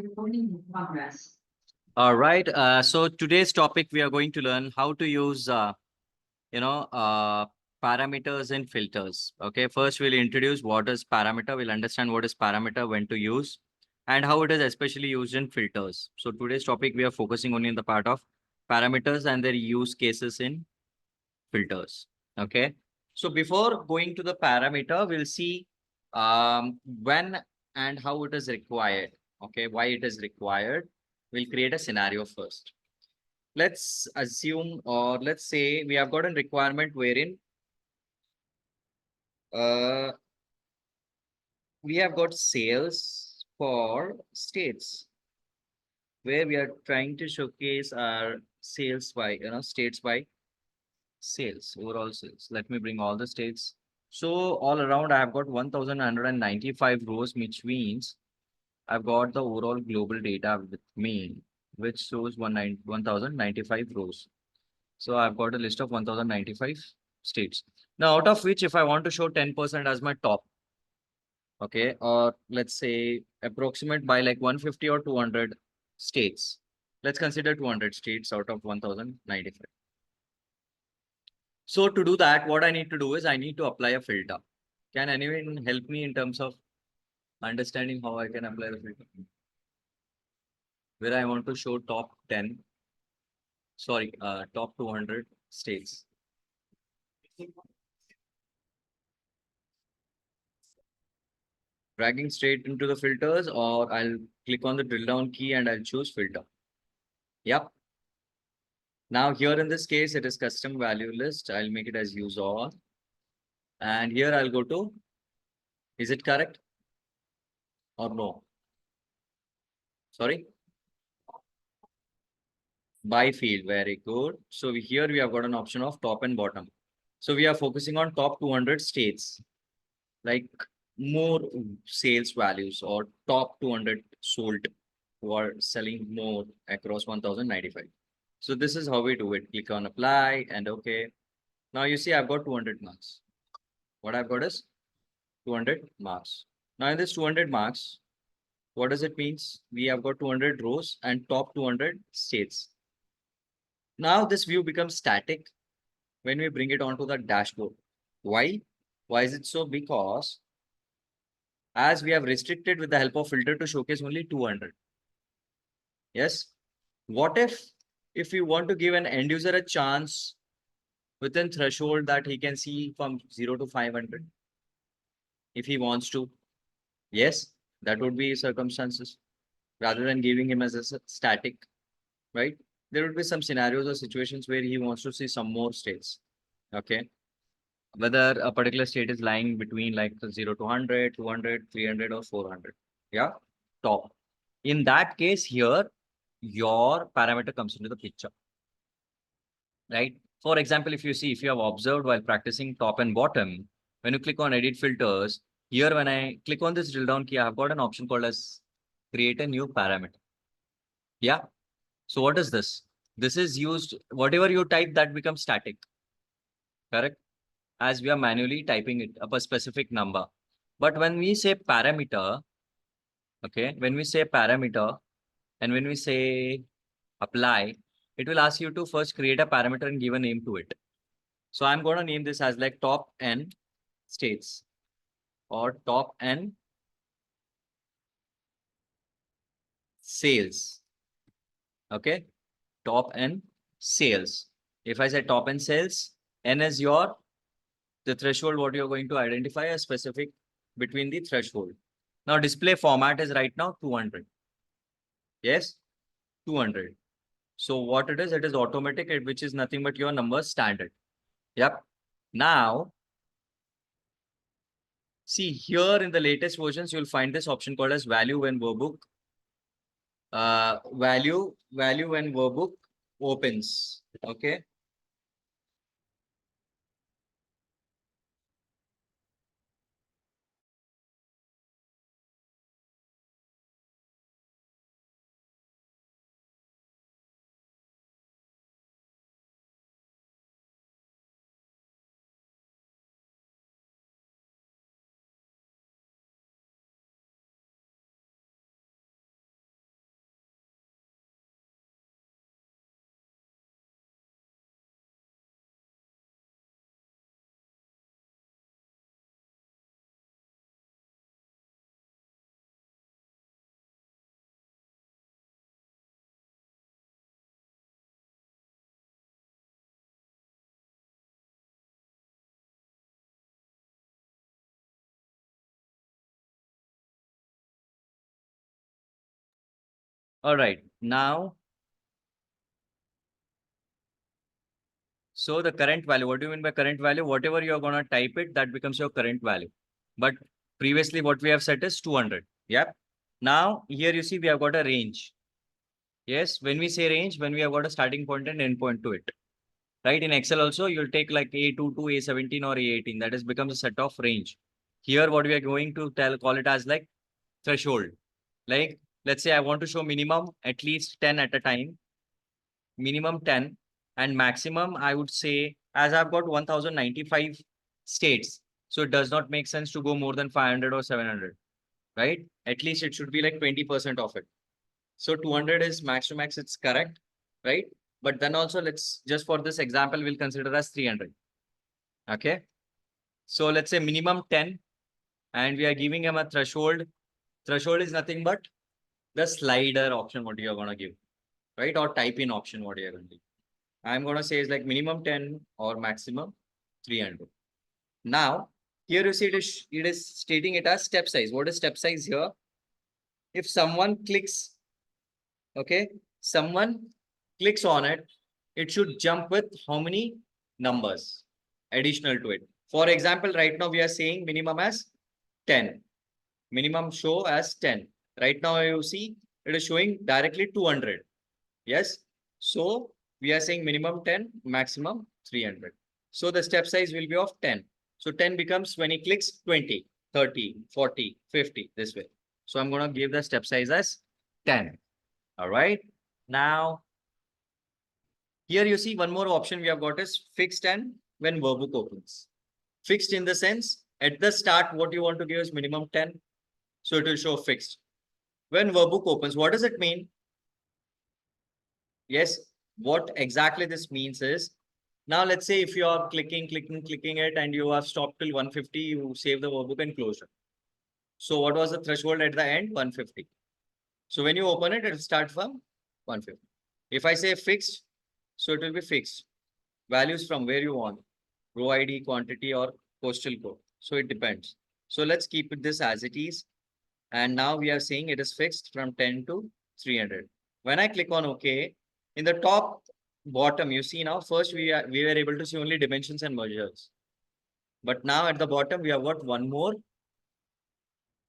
Recording in progress. All right. So today's topic, we are going to learn how to use, you know, uh, parameters and filters. Okay. First, we'll introduce what is parameter. We'll understand what is parameter, when to use, and how it is especially used in filters. So today's topic, we are focusing only in the part of parameters and their use cases in filters. Okay. So before going to the parameter, we'll see when and how it is required. Okay. Why it is required. We'll create a scenario first. Let's assume, or let's say we have got a requirement wherein uh, we have got sales for states, where we are trying to showcase our sales by, states by sales, overall sales. Let me bring all the states. So all around, I have got 1,195 rows, which means I've got the overall global data with me, which shows 1,095 rows. So I've got a list of 1,095 states. Now, out of which, if I want to show 10% as my top, okay, or let's say approximate by like 150 or 200 states. Let's consider 200 states out of 1,095. So to do that, what I need to do is I need to apply a filter. Can anyone help me in terms of understanding how I can apply the filter? Where I want to show top 10, sorry, top 200 states. Dragging straight into the filters, or I'll click on the drill down key and I'll choose filter. Yep. Now here in this case, it is custom value list. I'll make it as use all. And here I'll go to, is it correct or no? Sorry. By field, very good. So here we have got an option of top and bottom. So we are focusing on top 200 states, like more sales values or top 200 sold who are selling more across 1,095. So this is how we do it. Click on apply and okay. Now you see I've got 200 marks. What I've got is 200 marks. Now in this 200 marks, what does it means? We have got 200 rows and top 200 states. Now this view becomes static when we bring it onto the dashboard. Why? Why is it so? Because as we have restricted with the help of filter to showcase only 200. Yes. What if we want to give an end user a chance within threshold that he can see from 0 to 500? If he wants to, yes, that would be circumstances rather than giving him as a static, right? There would be some scenarios or situations where he wants to see some more states. Okay. Whether a particular state is lying between like 0 to 100, 200, 300, or 400. Yeah. Top. In that case, here, your parameter comes into the picture, right? For example, if you see, if you have observed while practicing top and bottom, when you click on edit filters, here when I click on this drill down key, I have got an option called as create a new parameter. Yeah. So what is this? This is used, whatever you type, that becomes static, correct? As we are manually typing it up a specific number. But when we say parameter, okay, when we say parameter and when we say apply, it will ask you to first create a parameter and give a name to it. So I'm going to name this as like top n states or top n sales. Okay, top n sales. If I say top n sales, n is your the threshold what you're going to identify a specific between the threshold. Now display format is right now 200. Yes, 200. So what it is automatic, which is nothing but your number standard. Yep. Now, see here in the latest versions, you'll find this option called as value when workbook. Value when workbook opens. Okay. All right, now, so the current value, what do you mean by current value? Whatever you're going to type it, that becomes your current value. But previously what we have set is 200. Yep. Now here you see we have got a range. Yes, when we say range, when we have got a starting point and end point to it. Right, in Excel also, you'll take like A22, A17 or A18. That is becomes a set of range. Here, what we are going to call it as like threshold. Like, let's say I want to show minimum at least 10 at a time, minimum 10, and maximum, I would say, as I've got 1095 states. So it does not make sense to go more than 500 or 700, right? At least it should be like 20% of it. So 200 is max to max, it's correct, right? But then also let's just for this example, we'll consider as 300. Okay. So let's say minimum 10 and we are giving him a threshold. Threshold is nothing but the slider option, what you're going to give, right? Or type in option, what you're going to do. I'm going to say is like minimum 10 or maximum 300. Now, here you see it is stating it as step size. What is step size here? If someone clicks, okay, someone clicks on it, it should jump with how many numbers additional to it. For example, right now we are saying minimum as 10. Minimum show as 10. Right now you see it is showing directly 200. Yes. So we are saying minimum 10, maximum 300. So the step size will be of 10. So 10 becomes when he clicks 20, 30, 40, 50 this way. So I'm going to give the step size as 10. All right. Now, here you see one more option we have got is fixed and when workbook opens. Fixed in the sense at the start, what you want to give is minimum 10. So it will show fixed. When workbook opens, what does it mean? Yes, what exactly this means is, now let's say if you are clicking it and you have stopped till 150, you save the workbook and close it. So what was the threshold at the end? 150. So when you open it, it will start from 150. If I say fixed, so it will be fixed. Values from where you want, row ID, quantity, or postal code. So it depends. So let's keep this as it is. And now we are saying it is fixed from 10 to 300. When I click on OK, in the top bottom, you see now first we were able to see only dimensions and measures. But now at the bottom, we have got one more,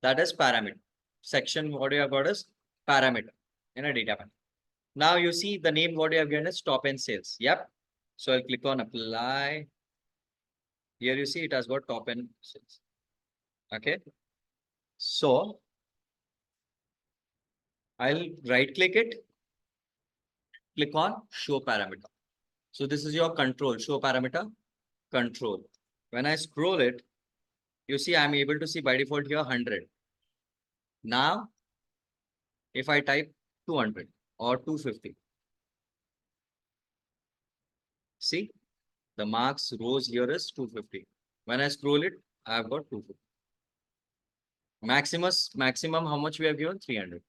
that is parameter. Section what you have got is parameter in a data panel. Now you see the name what you have given is top end sales. Yep. So I'll click on apply. Here you see it has got top end sales. Okay. So I'll right click it, click on show parameter. So this is your control, show parameter, control. When I scroll it, you see I'm able to see by default here 100. Now, if I type 200 or 250, see the marks rows here is 250. When I scroll it, I have got 250. Maximum, how much we have given? 300.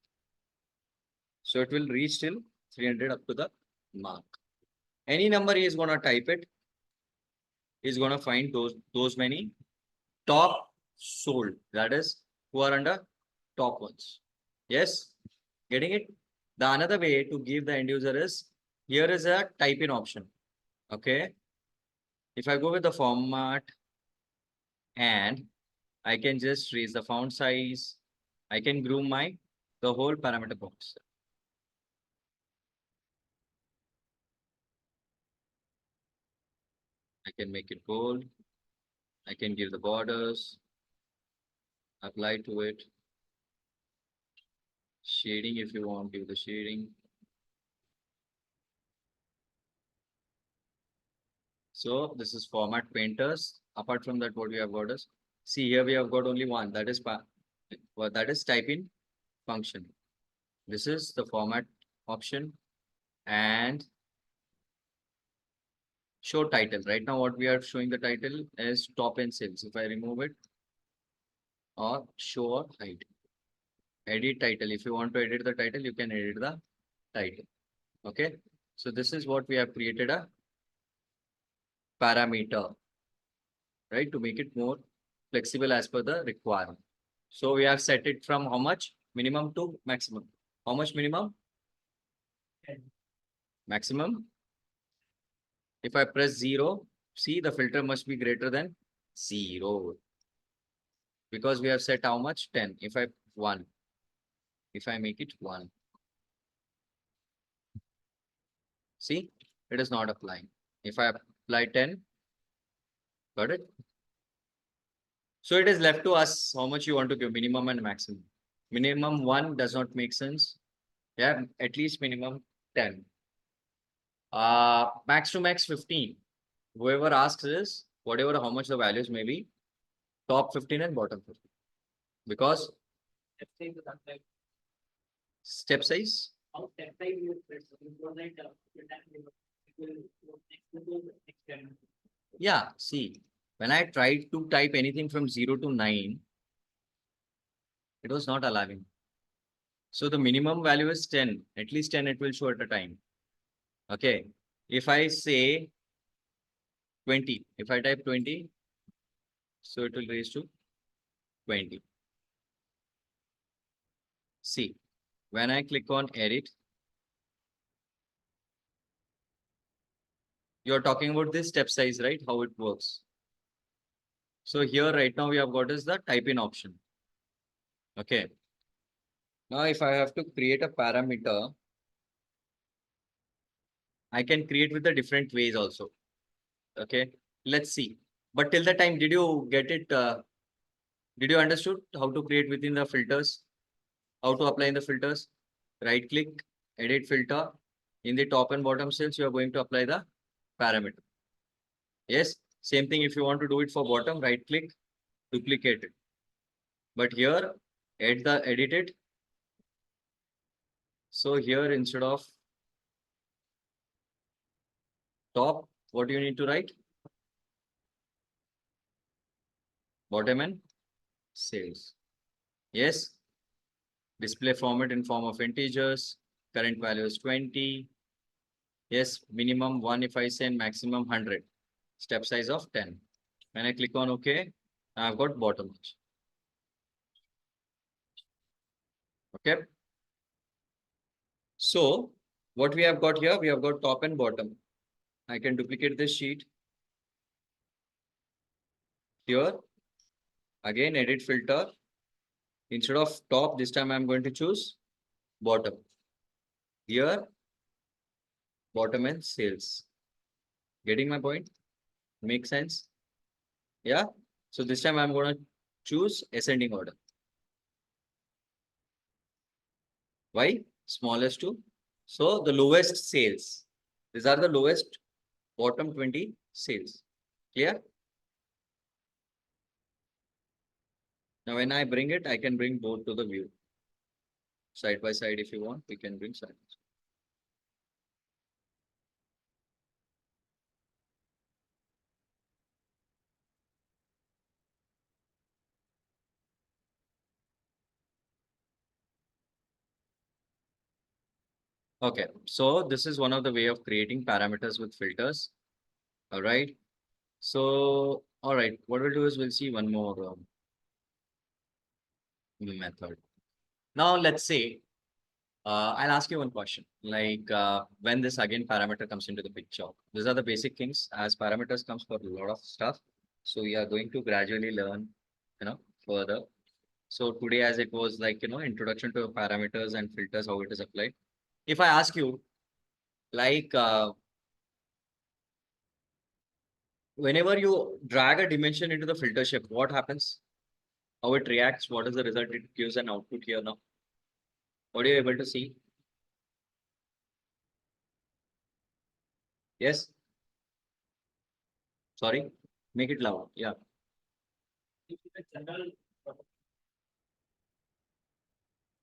So it will reach till 300 up to the mark. Any number he is going to type it, he's going to find those many top sold. That is who are under top ones. Yes, getting it? The another way to give the end user is, here is a type in option. Okay. If I go with the format and I can just raise the font size, I can group the whole parameter box. I can make it bold. I can give the borders, apply to it. Shading if you want, give the shading. So this is format painters. Apart from that, what we have got is, see here we have got only one, that is type in function. This is the format option and show title. Right now what we are showing the title is top end sales. If I remove it or show or hide. Edit title. If you want to edit the title, you can edit the title. Okay. So this is what we have created a parameter, right? To make it more flexible as per the requirement. So we have set it from how much? Minimum to maximum. How much minimum? Maximum. If I press 0, see the filter must be greater than 0. Because we have set how much? 10. If I 1. If I make it 1. See, it is not applying. If I apply 10, got it? So it is left to us how much you want to give, minimum and maximum. Minimum 1 does not make sense. Yeah, at least minimum 10. Max to max 15. Whoever asks is whatever how much the values may be, top 15 and bottom 15. Because step size. Yeah, see, when I tried to type anything from 0 to 9, it was not allowing. So the minimum value is 10, at least 10 it will show at a time. Okay. If I say 20, if I type 20, so it will raise to 20. See, when I click on edit, you're talking about this step size, right? How it works. So here right now we have got is the type in option. Okay. Now if I have to create a parameter, I can create with the different ways also. Okay. Let's see. But till the time, did you get it? Did you understood how to create within the filters? How to apply in the filters? Right click, edit filter. In the top and bottom cells, you are going to apply the parameter. Yes. Same thing if you want to do it for bottom, right click, duplicate it. But here, edit it. So here instead of top, what do you need to write? Bottom and sales. Yes. Display format in form of integers. Current value is 20. Yes. Minimum 1 if I say maximum 100. Step size of 10. When I click on OK, I've got bottom. Okay. So what we have got here, we have got top and bottom. I can duplicate this sheet. Here, again, edit filter. Instead of top, this time I'm going to choose bottom. Here, bottom and sales. Getting my point? Make sense? Yeah. So this time I'm going to choose ascending order. Why? Smallest to. So the lowest sales. These are the lowest bottom 20 sales. Clear? Now when I bring it, I can bring both to the view. Side by side if you want, we can bring side. Okay, so this is one of the way of creating parameters with filters. All right. So, all right, what we'll do is we'll see one more method. Now, let's say, I'll ask you one question. Like when this again parameter comes into the picture, these are the basic things as parameters comes for a lot of stuff. So we are going to gradually learn, further. So today, as it was like, introduction to parameters and filters, how it is applied. If I ask you, like, whenever you drag a dimension into the filter shape, what happens? How it reacts? What is the result? It gives an output here now. What are you able to see? Yes. Sorry. Make it loud. Yeah.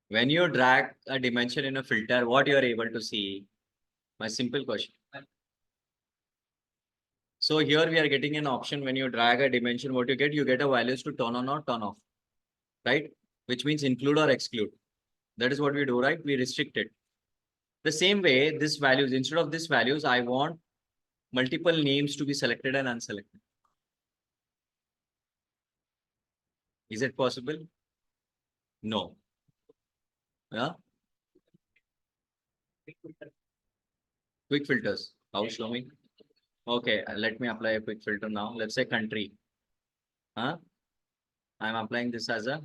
When you drag a dimension in a filter, what you are able to see? My simple question. So here we are getting an option when you drag a dimension, what you get a values to turn on or turn off, right? Which means include or exclude. That is what we do, right? We restrict it. The same way, this values, instead of this values, I want multiple names to be selected and unselected. Is it possible? No. Yeah. Quick filters. How, show me? Okay, let me apply a quick filter now. Let's say country. Huh? I'm applying this as a,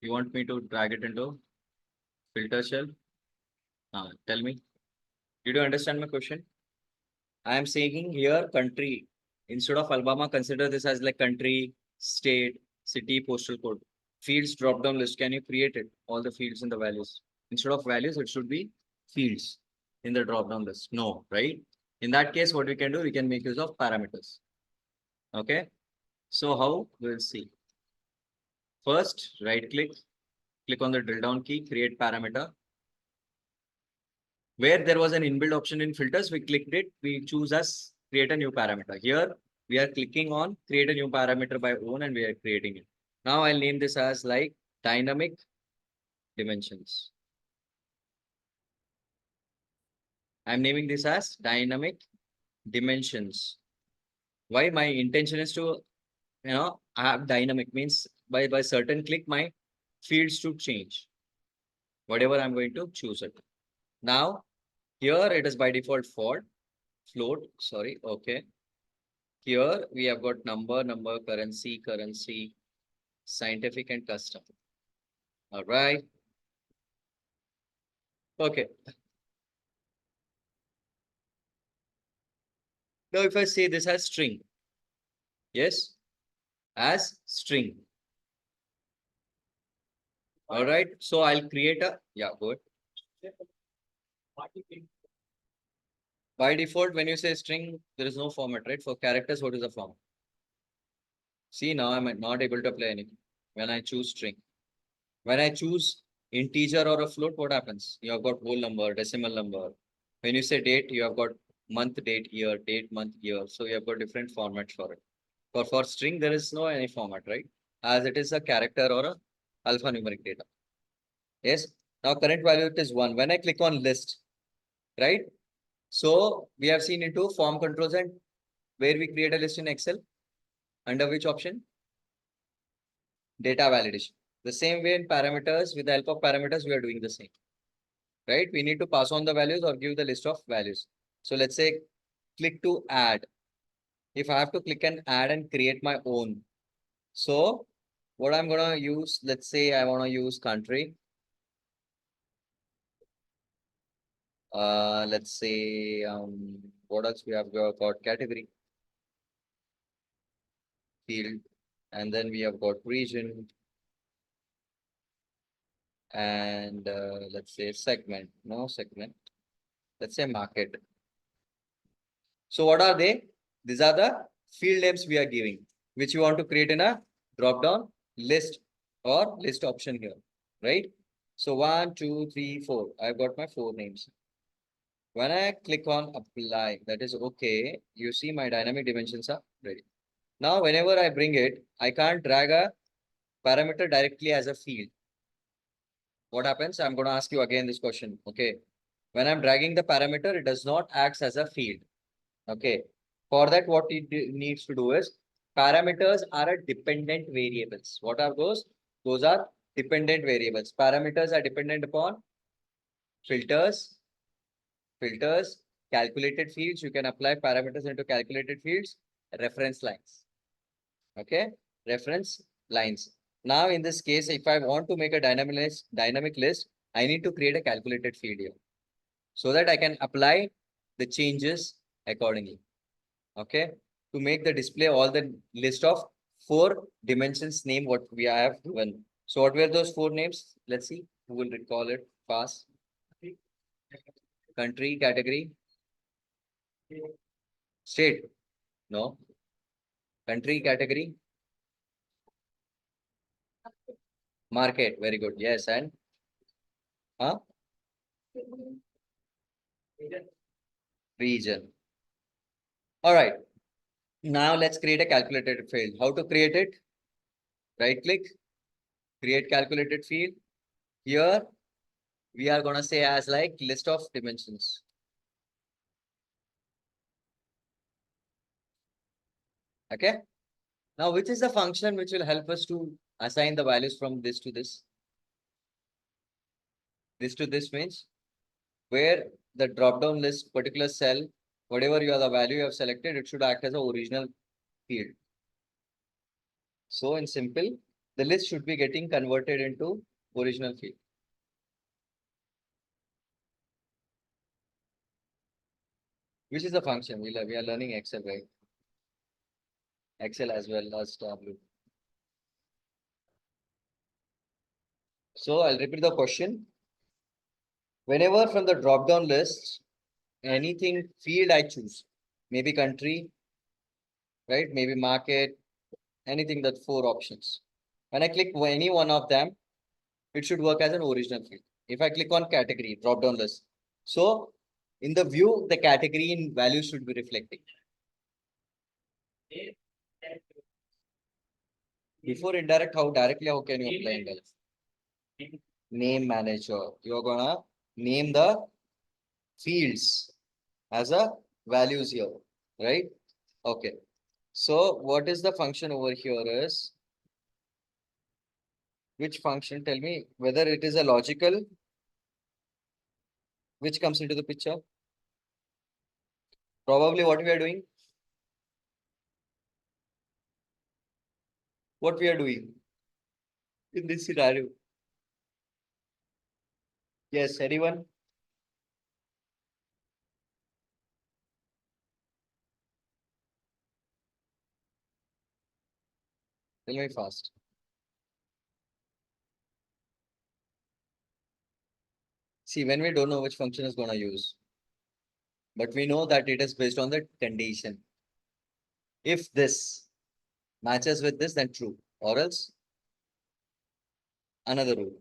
you want me to drag it into filter shell? Tell me. Did you understand my question? I am saying here country. Instead of Alabama, consider this as like country, state, city, postal code. Fields drop down list. Can you create it? All the fields and the values. Instead of values, it should be fields in the drop down list. No, right? In that case, what we can do, we can make use of parameters. Okay. So how? We'll see. First, right click on the drill down key, create parameter. Where there was an inbuilt option in filters, we clicked it, we choose as create a new parameter. Here, we are clicking on create a new parameter by own and we are creating it. Now I'll name this as like dynamic dimensions. I'm naming this as dynamic dimensions. Why? My intention is to, have dynamic means by certain click, my fields to change. Whatever I'm going to choose it. Now, here it is by default float, sorry, okay. Here we have got number, currency, scientific and custom. All right. Okay. Now if I say this as string, yes, as string. All right. So I'll create a, yeah, good. By default, when you say string, there is no format, right? For characters, what is the form? See, now I'm not able to apply anything when I choose string. When I choose integer or a float, what happens? You have got whole number, decimal number. When you say date, you have got month, date, year, date, month, year. So you have got different formats for it. For string, there is no any format, right? As it is a character or a alphanumeric data. Yes. Now current value it is 1. When I click on list, right? So we have seen into form controls and where we create a list in Excel. Under which option? Data validation. The same way in parameters, with the help of parameters, we are doing the same. Right? We need to pass on the values or give the list of values. So let's say click to add. If I have to click and add and create my own. So what I'm going to use, let's say I want to use country. Let's say, what else we have got category, field, and then we have got region, and let's say segment, no segment, let's say market. So what are they? These are the field names we are giving, which you want to create in a drop down list or list option here, right? So 1, 2, 3, 4. I've got my 4 names. When I click on apply, that is okay. You see my dynamic dimensions are ready. Now, whenever I bring it, I can't drag a parameter directly as a field. What happens? I'm going to ask you again this question. Okay. When I'm dragging the parameter, it does not act as a field. Okay. For that, what it needs to do is parameters are a dependent variables. What are those? Those are dependent variables. Parameters are dependent upon filters, calculated fields. You can apply parameters into calculated fields, reference lines. Okay. Reference lines. Now, in this case, if I want to make a dynamic list, I need to create a calculated field here so that I can apply the changes accordingly. Okay. To make the display all the list of 4 dimensions name what we have given. So what were those 4 names? Let's see who will recall it fast. Country, category, state. No. Country, category, market. Very good. Yes. And huh? Region. All right. Now let's create a calculated field. How to create it? Right click, create calculated field. Here we are going to say as like list of dimensions. Okay. Now, which is the function which will help us to assign the values from this to this? This to this means where the drop down list particular cell, whatever you are the value you have selected, it should act as a original field. So in simple, the list should be getting converted into original field. Which is the function? We are learning Excel, right? Excel as well as Tableau. So I'll repeat the question. Whenever from the drop down list, anything field I choose, maybe country, right? Maybe market, anything that 4 options. When I click any one of them, it should work as an original field. If I click on category, drop down list. So in the view, the category in value should be reflecting. Before indirect, how can you apply indirect? Name manager. You're gonna name the fields as a values here, right? Okay. So what is the function over here is, which function? Tell me whether it is a logical, which comes into the picture. Probably what we are doing. What we are doing in this scenario. Yes, anyone? Tell me fast. See, when we don't know which function is going to use, but we know that it is based on the condition. If this matches with this, then true, or else another rule,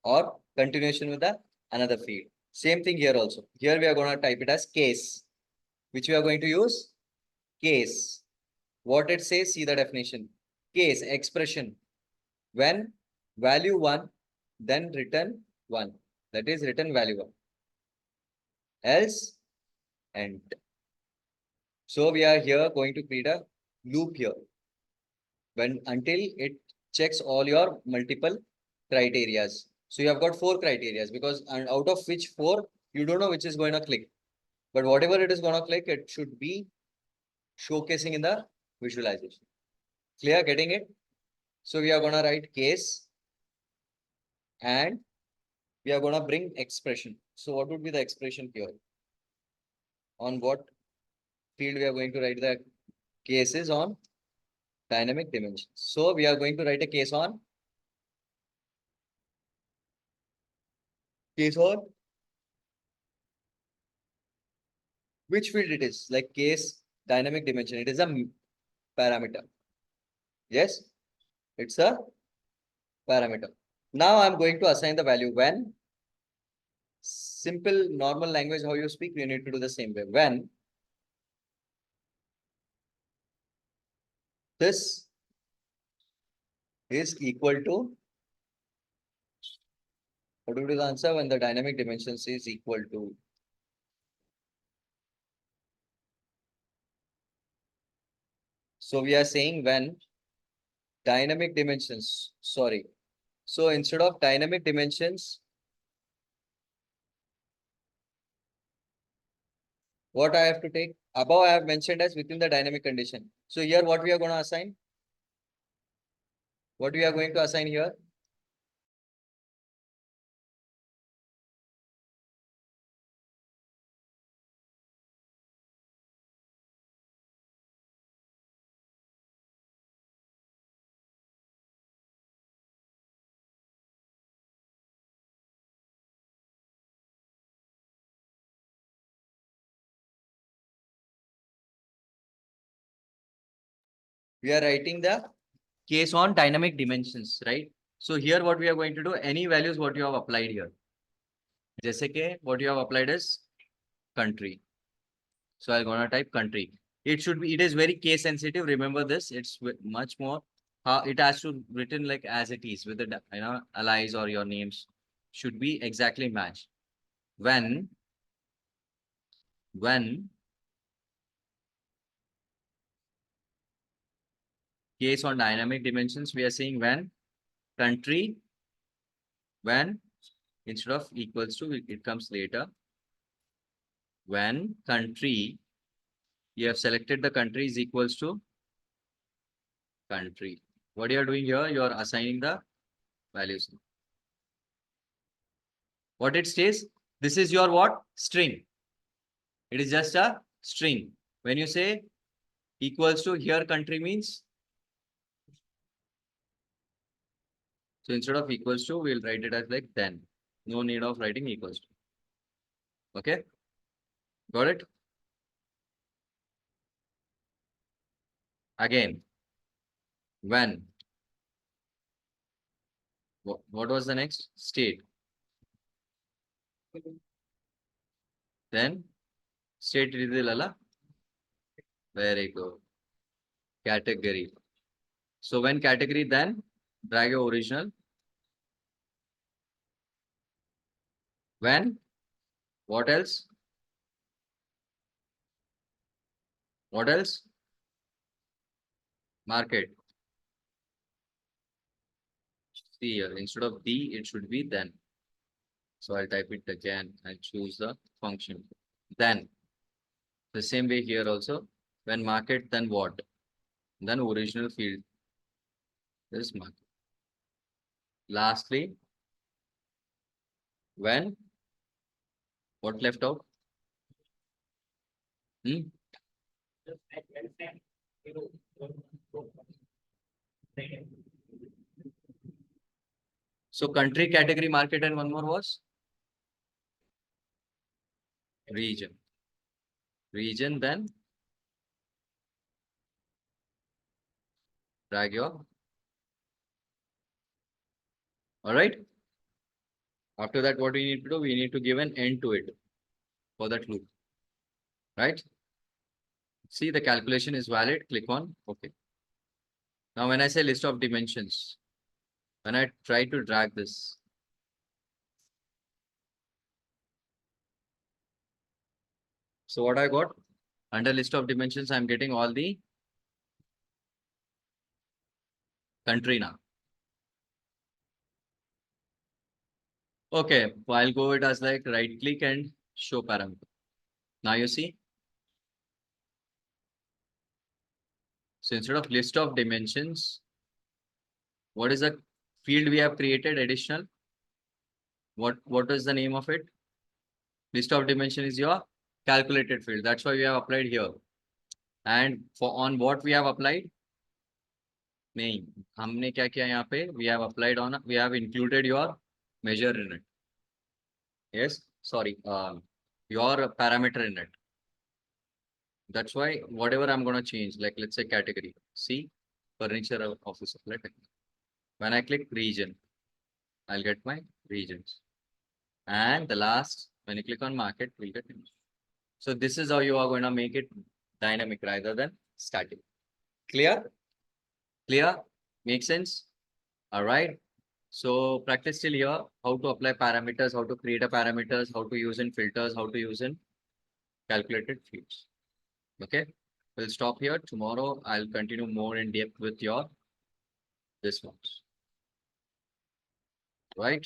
or continuation with the another field. Same thing here also. Here we are going to type it as case, which we are going to use case. What it says, see the definition. Case, expression. When value 1, then return 1. That is return value 1. Else, end. So we are here going to create a loop here. When until it checks all your multiple criterias. So you have got 4 criterias because and out of which 4, you don't know which is going to click. But whatever it is going to click, it should be showcasing in the visualization. Clear? Getting it? So we are going to write case and we are going to bring expression. So what would be the expression here? On what field we are going to write the cases on dynamic dimensions. So we are going to write a case on which field it is, like case dynamic dimension. It is a parameter. Yes, it's a parameter. Now I'm going to assign the value when simple normal language, how you speak, you need to do the same way. When this is equal to, what would be the answer? When the dynamic dimensions is equal to, so we are saying when dynamic dimensions, sorry. So instead of dynamic dimensions, what I have to take? Above I have mentioned as within the dynamic condition. So here what we are going to assign? What we are going to assign here? We are writing the case on dynamic dimensions, right? So here what we are going to do, any values what you have applied here. Jaise ke what you have applied is country. So I'm gonna type country. It should be, it is very case sensitive. Remember this, it's much more, it has to written like as it is with the, allies or your names should be exactly matched. When case on dynamic dimensions, we are saying when country, when instead of equals to, it comes later. when country, you have selected the country is equals to country. What you are doing here, you are assigning the values. What it stays, this is your what? String. It is just a string. When you say equals to, here country means, so instead of equals to, we'll write it as like then. No need of writing equals to. Okay, got it? Again, when. What was the next? State. Then state idilala. Very good. Category. So when category, then drag your original. When, what else? What else? Market. See here, instead of the, it should be then. So I'll type it again and choose the function. Then, the same way here also, when market, then what? Then original field is market. Lastly, when, what left out? Hmm? So country, category, market, and one more was region. Region, then drag your. All right. After that, what we need to do? We need to give an end to it for that loop. Right? See, the calculation is valid. Click on OK. Now, when I say list of dimensions, when I try to drag this, so what I got? Under list of dimensions, I'm getting all the country now. Okay, so I'll go it as like right click and show parameter. Now you see. So instead of list of dimensions, what is the field we have created additional? What is the name of it? List of dimension is your calculated field. That's why we have applied here. And for on what we have applied? नहीं, हमने क्या किया यहाँ पे? We have applied on, we have included your measure in it. Yes, sorry, your parameter in it. That's why whatever I'm going to change, like let's say category, see, furniture office supply technique. When I click region, I'll get my regions. And the last, when you click on market, we'll get it. So this is how you are going to make it dynamic rather than static. Clear? Clear? Make sense? All right. So practice till here, how to apply parameters, how to create a parameters, how to use in filters, how to use in calculated fields. Okay. We'll stop here. Tomorrow, I'll continue more in depth with your this ones. Right?